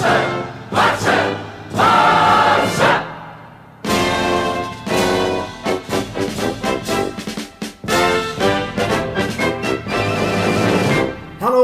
Hello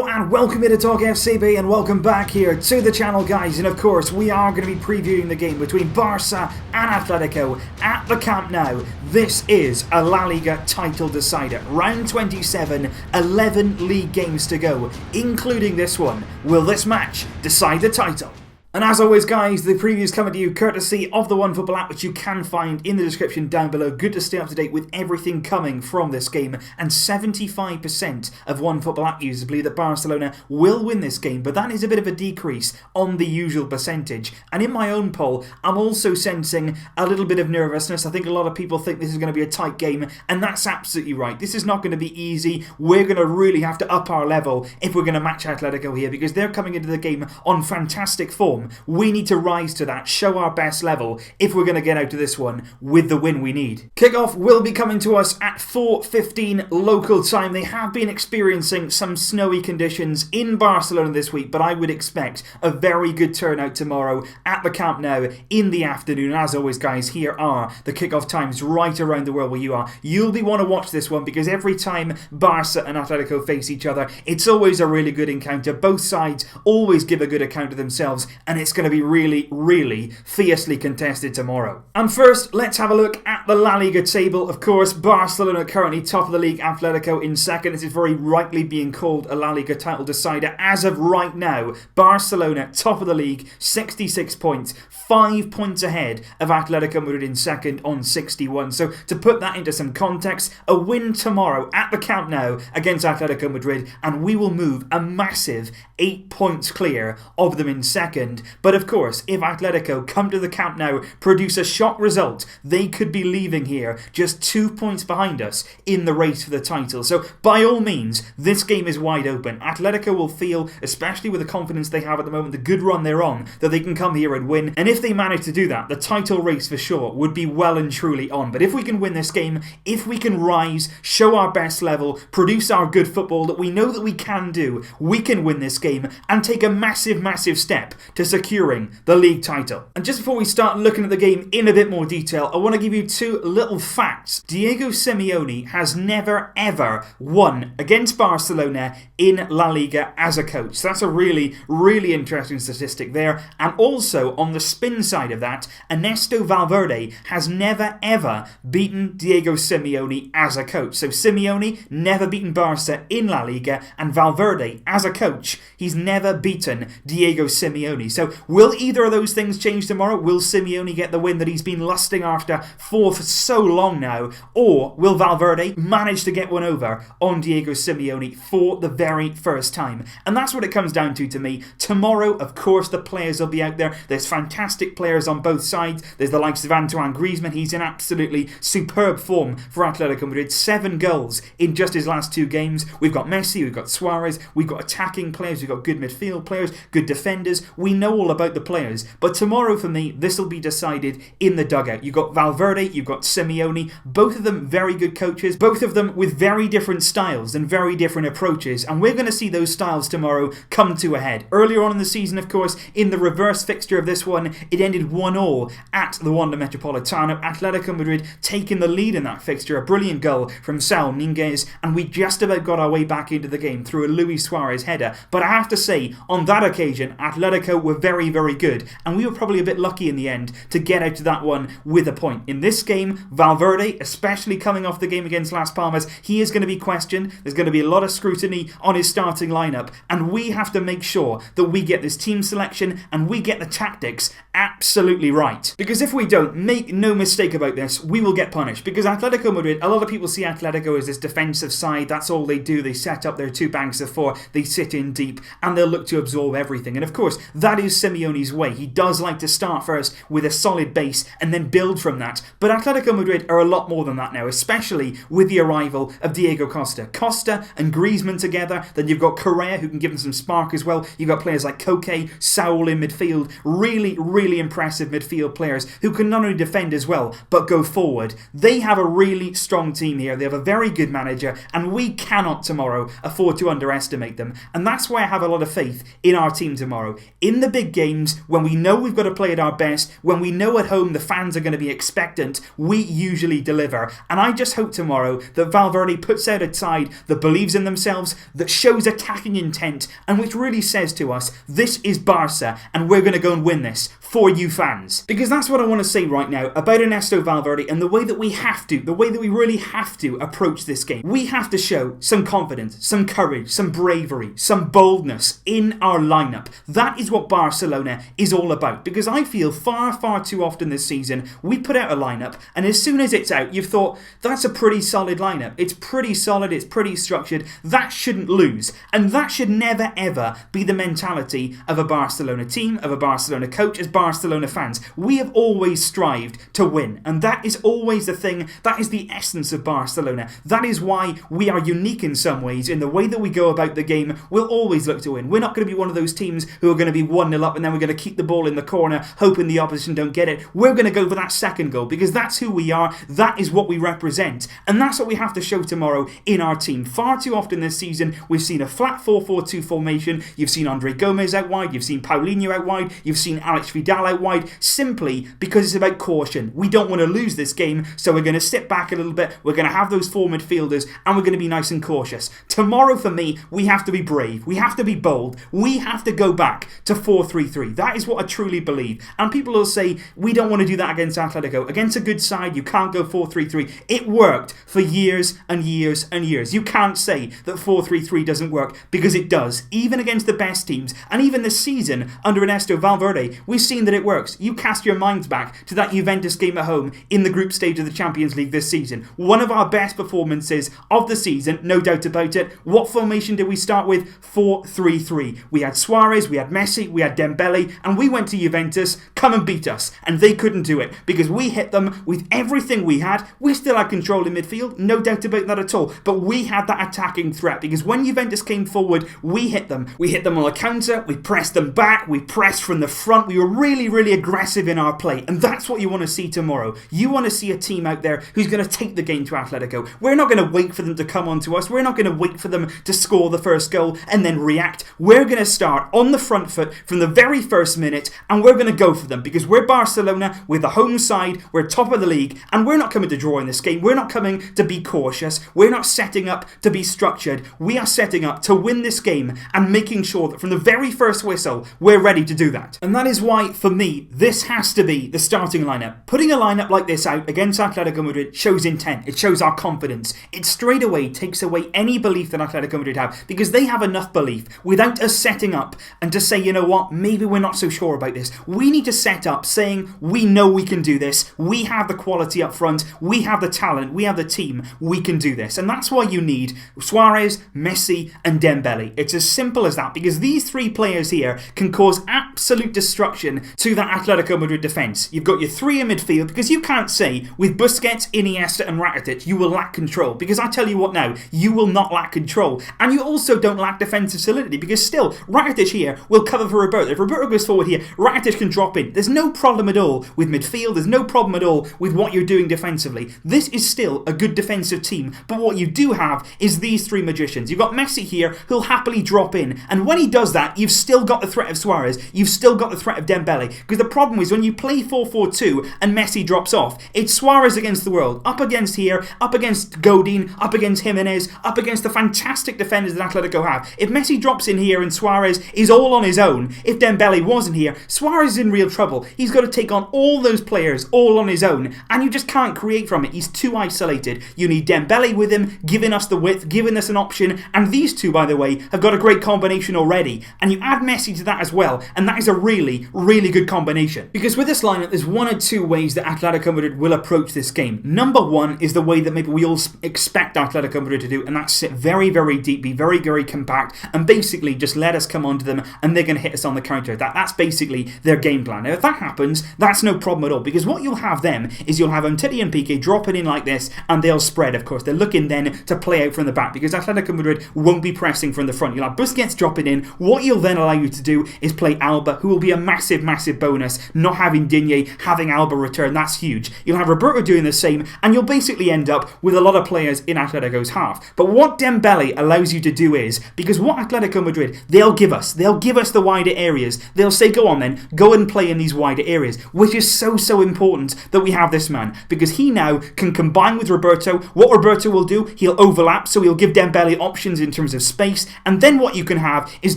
and welcome here to Talk FCB and welcome back here to the channel, guys. And of course we are going to be previewing the game between Barca and Atletico at the Camp Nou. This is a La Liga title decider. Round 27, 11 league games to go, including this one. Will this match decide the title? And as always, guys, the preview is coming to you courtesy of the OneFootball app, which you can find in the description down below. Good to stay up to date with everything coming from this game. And 75% of OneFootball app users believe that Barcelona will win this game, but that is a bit of a decrease on the usual percentage. And in my own poll, I'm also sensing a little bit of nervousness. I think a lot of people think this is going to be a tight game, and that's absolutely right. This is not going to be easy. We're going to really have to up our level if we're going to match Atletico here, because they're coming into the game on fantastic form. We need to rise to that, show our best level if we're going to get out of this one with the win we need. Kickoff will be coming to us at 4:15 local time. They have been experiencing some snowy conditions in Barcelona this week, but I would expect a very good turnout tomorrow at the Camp Nou in the afternoon. As always, guys, here are the kickoff times right around the world where you are. You'll be want to watch this one because every time Barca and Atletico face each other, it's always a really good encounter. Both sides always give a good account of themselves, and it's going to be really, really fiercely contested tomorrow. And first, let's have a look at the La Liga table. Of course, Barcelona currently top of the league, Atletico in second. This is very rightly being called a La Liga title decider. As of right now, Barcelona top of the league, 66 points, 5 points ahead of Atletico Madrid in second on 61. So to put that into some context, a win tomorrow at the Camp Nou against Atletico Madrid, and we will move a massive 8 points clear of them in second. But of course, if Atletico come to the Camp Nou, produce a shock result, they could be leaving here just 2 points behind us in the race for the title. So by all means, this game is wide open. Atletico will feel, especially with the confidence they have at the moment, the good run they're on, that they can come here and win. And if they manage to do that, the title race for sure would be well and truly on. But if we can win this game, if we can rise, show our best level, produce our good football that we know that we can do, we can win this game and take a massive, massive step to securing the league title. And just before we start looking at the game in a bit more detail, I want to give you two little facts. Diego Simeone has never ever won against Barcelona in La Liga as a coach. So that's a really, really interesting statistic there. And also on the spin side of that, Ernesto Valverde has never ever beaten Diego Simeone as a coach. So Simeone never beaten Barca in La Liga, and Valverde as a coach, he's never beaten Diego Simeone. So will either of those things change tomorrow? Will Simeone get the win that he's been lusting after for so long now? Or will Valverde manage to get one over on Diego Simeone for the very first time? And that's what it comes down to me. Tomorrow, of course, the players will be out there. There's fantastic players on both sides. There's the likes of Antoine Griezmann. He's in absolutely superb form for Atletico Madrid. 7 goals in just his last 2 games. We've got Messi, we've got Suarez, we've got attacking players, we've got good midfield players, good defenders. We know all about the players. But tomorrow, for me, this will be decided in the dugout. You've got Valverde, you've got Simeone, both of them very good coaches, both of them with very different styles and very different approaches, and we're going to see those styles tomorrow come to a head. Earlier on in the season, of course, in the reverse fixture of this one, it ended 1-1 at the Wanda Metropolitano. Atletico Madrid taking the lead in that fixture, a brilliant goal from Saúl Ñíguez, and we just about got our way back into the game through a Luis Suarez header. But I have to say, on that occasion, Atletico were very, very good, and we were probably a bit lucky in the end to get out to that one with a point. In this game, Valverde, especially coming off the game against Las Palmas, he is going to be questioned. There's going to be a lot of scrutiny on his starting lineup, and we have to make sure that we get this team selection and we get the tactics absolutely right. Because if we don't, make no mistake about this, we will get punished. Because Atletico Madrid, a lot of people see Atletico as this defensive side. That's all they do. They set up their 2 banks of 4, they sit in deep, and they'll look to absorb everything. And of course, that is Simeone's way. He does like to start first with a solid base and then build from that. But Atletico Madrid are a lot more than that now, especially with the arrival of Diego Costa. Costa and Griezmann together. Then you've got Correa, who can give them some spark as well. You've got players like Koke, Saúl in midfield. Really, really impressive midfield players who can not only defend as well, but go forward. They have a really strong team here. They have a very good manager, and we cannot tomorrow afford to underestimate them. And that's why I have a lot of faith in our team tomorrow. In the big games, when we know we've got to play at our best, when we know at home the fans are going to be expectant, we usually deliver. And I just hope tomorrow that Valverde puts out a side that believes in themselves, that shows attacking intent, and which really says to us, this is Barca, and we're going to go and win this for you fans. Because that's what I want to say right now about Ernesto Valverde and the way that we have to, the way that we really have to approach this game. We have to show some confidence, some courage, some bravery, some boldness in our lineup. That is what Barcelona is all about. Because I feel far too often this season, we put out a lineup, and as soon as it's out, you've thought, that's a pretty solid lineup. It's pretty solid, it's pretty structured. That shouldn't lose. And that should never ever be the mentality of a Barcelona team, of a Barcelona coach, as Barcelona fans. We have always strived to win, and that is always the thing, that is the essence of Barcelona. That is why we are unique in some ways in the way that we go about the game. We'll always look to win. We're not going to be one of those teams who are going to be 1-0 up and then we're going to keep the ball in the corner hoping the opposition don't get it. We're going to go for that second goal because that's who we are, that is what we represent, and that's what we have to show tomorrow in our team. Far too often this season we've seen a flat 4-4-2 formation. You've seen Andre Gomez out wide, you've seen Paulinho out wide, you've seen Alex Vidal out wide, simply because it's about caution. We don't want to lose this game, so we're going to sit back a little bit, we're going to have those four midfielders, and we're going to be nice and cautious. Tomorrow for me, we have to be brave, we have to be bold, we have to go back to 4-3-3. That is what I truly believe. And people will say, we don't want to do that against Atletico. Against a good side, you can't go 4-3-3. It worked for years and years and years. You can't say that 4-3-3 doesn't work, because it does. Even against the best teams, and even this season under Ernesto Valverde, we've seen that it works. You cast your minds back to that Juventus game at home in the group stage of the Champions League this season. One of our best performances of the season, no doubt about it. What formation did we start with? 4-3-3. We had Suarez, we had Messi, we had Dembele, and we went to Juventus, come and beat us, and they couldn't do it because we hit them with everything we had. We still had control in midfield, no doubt about that at all, but we had that attacking threat because when Juventus came forward, we hit them. We hit them on a counter, we pressed them back, we pressed from the front, we were really aggressive in our play, and that's what you want to see tomorrow. You want to see a team out there who's going to take the game to Atletico. We're not going to wait for them to come onto us, we're not going to wait for them to score the first goal and then react. We're going to start on the front foot from the very first minute, and we're going to go for them because we're Barcelona, we're the home side, we're top of the league, and we're not coming to draw in this game. We're not coming to be cautious, we're not setting up to be structured. We are setting up to win this game and making sure that from the very first whistle we're ready to do that. And that is why for me this has to be the starting lineup. Putting a lineup like this out against Atletico Madrid shows intent, it shows our confidence. It straight away takes away any belief that Atletico Madrid have, because they have enough belief without us setting up and to say, you know what, maybe we're not so sure about this. We need to set up saying we know we can do this, we have the quality up front, we have the talent, we have the team, we can do this. And that's why you need Suarez, Messi and Dembele. It's as simple as that, because these three players here can cause absolute destruction to that Atletico Madrid defence. You've got your three in midfield, because you can't say with Busquets, Iniesta and Rakitic you will lack control, because I tell you what now, you will not lack control, and you also don't lack defensive solidity, because still Rakitic here will cover for Roberto. If Roberto goes forward here, Rakitic can drop in. There's no problem at all with midfield, there's no problem at all with what you're doing defensively. This is still a good defensive team, but what you do have is these three magicians. You've got Messi here who'll happily drop in, and when he does that, you've still got the threat of Suarez, you've still got the threat of Dembele, because the problem is when you play 4-4-2 and Messi drops off, it's Suarez against the world, up against here, up against Godin, up against Jimenez, up against the fantastic defenders that Atletico have. If Messi drops in here and Suarez is all on his own, if Dembele wasn't here, Suarez is in real trouble. He's got to take on all those players all on his own, and you just can't create from it. He's too isolated. You need Dembele with him, giving us the width, giving us an option, and these two, by the way, have got a great combination already, and you add Messi to that as well, and that is a really good combination. Because with this lineup, there's one or two ways that Atletico Madrid will approach this game. Number one is the way that maybe we all expect Atletico Madrid to do, and that's sit very deep, be very compact, and basically just let us come onto them, and they're going to hit us on the counter. That's basically their game plan. Now, if that happens, that's no problem at all, because what you'll have then is you'll have Umtiti and Piqué dropping in like this, and they'll spread, of course. They're looking then to play out from the back, because Atletico Madrid won't be pressing from the front. You'll have Busquets dropping in. What you'll then allow you to do is play Alba Alba, who will be a massive, massive bonus. Not having Digne, having Alba return, that's huge. You'll have Roberto doing the same, and you'll basically end up with a lot of players in Atletico's half. But what Dembele allows you to do is, because what Atletico Madrid, they'll give us the wider areas. They'll say, go on then, go and play in these wider areas, which is so, so important that we have this man, because he now can combine with Roberto. What Roberto will do, he'll overlap, so he'll give Dembele options in terms of space, and then what you can have is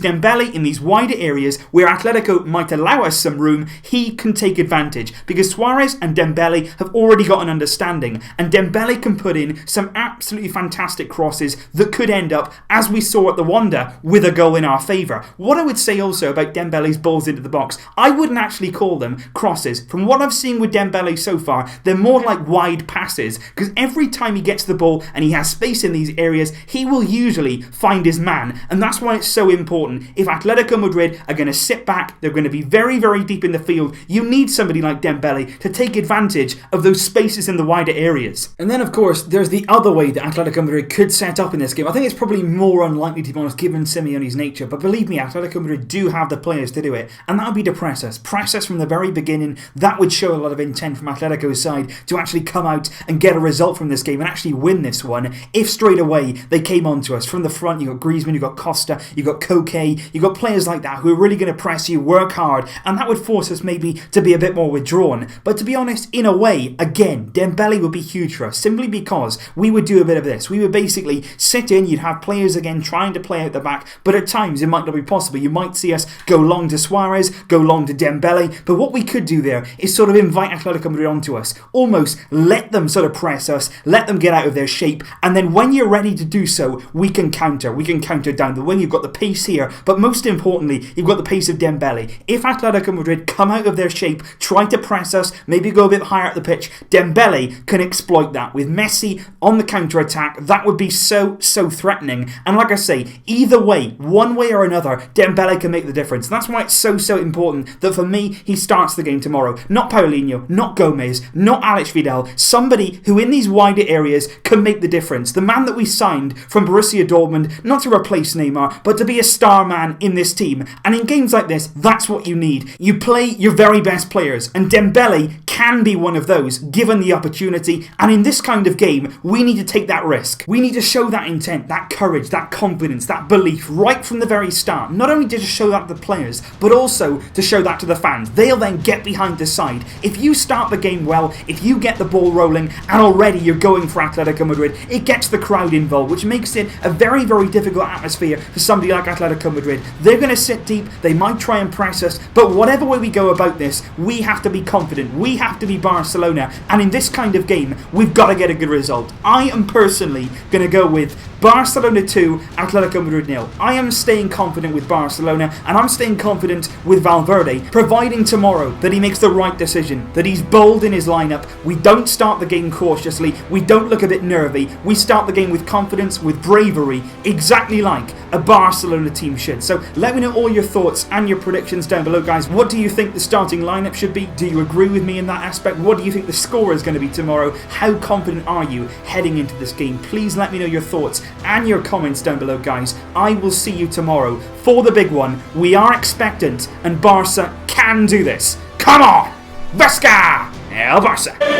Dembele in these wider areas where Atletico might allow us some room. He can take advantage, because Suarez and Dembele have already got an understanding, and Dembele can put in some absolutely fantastic crosses that could end up, as we saw at the Wanda, with a goal in our favour. What I would say also about Dembele's balls into the box, I wouldn't actually call them crosses. From what I've seen with Dembele so far, they're more like wide passes, because every time he gets the ball and he has space in these areas, he will usually find his man, and that's why it's so important. If Atletico Madrid are going to sit back, they're going to be very, very deep in the field, you need somebody like Dembele to take advantage of those spaces in the wider areas. And then of course there's the other way that Atletico Madrid could set up in this game. I think it's probably more unlikely, to be honest, given Simeone's nature, but believe me, Atletico Madrid do have the players to do it, and that would be to press us from the very beginning. That would show a lot of intent from Atletico's side to actually come out and get a result from this game and actually win this one. If straight away they came onto us from the front, you got Griezmann, you got Costa, you got Koke, you got players like that who are really going to press you, work hard, and that would force us maybe to be a bit more withdrawn. But to be honest, in a way, again, Dembele would be huge for us, simply because we would do a bit of this. We would basically sit in, you'd have players again trying to play out the back, but at times it might not be possible. You might see us go long to Suarez, go long to Dembele, but what we could do there is sort of invite Atletico Madrid onto us, almost let them sort of press us, let them get out of their shape, and then when you're ready to do so, we can counter down the wing. You've got the pace here, but most importantly, you've got the pace of Dembele. If Atletico Madrid come out of their shape, try to press us, maybe go a bit higher up the pitch, Dembele can exploit that. With Messi on the counter-attack, that would be so, so threatening. And like I say, either way, one way or another, Dembele can make the difference. That's why it's so, so important that for me, he starts the game tomorrow. Not Paulinho, not Gomez, not Alex Vidal, somebody who in these wider areas can make the difference. The man that we signed from Borussia Dortmund, not to replace Neymar, but to be a star man in this team. And in games like this, that's what you need. You play your very best players, and Dembele can be one of those, given the opportunity. And in this kind of game, we need to take that risk. We need to show that intent, that courage, that confidence, that belief right from the very start. Not only to show that to the players, but also to show that to the fans. They'll then get behind the side. If you start the game well, if you get the ball rolling, and already you're going for Atletico Madrid, it gets the crowd involved, which makes it a very, very difficult atmosphere for somebody like Atletico Madrid. They're going to sit deep, they might try and press us, but whatever way we go about this, we have to be confident, we have to be Barcelona, and in this kind of game, we've got to get a good result. I am personally going to go with Barcelona 2, Atletico Madrid 0. I am staying confident with Barcelona, and I'm staying confident with Valverde, providing tomorrow that he makes the right decision, that he's bold in his lineup. We don't start the game cautiously, we don't look a bit nervy, we start the game with confidence, with bravery, exactly like a Barcelona team should. So let me know all your thoughts and your predictions down below, guys. What do you think the starting lineup should be? Do you agree with me in that aspect? What do you think the score is going to be tomorrow? How confident are you heading into this game? Please let me know your thoughts and your comments down below, guys. I will see you tomorrow for the big one. We are expectant, and Barca can do this. Come on! Vasca! El Barca!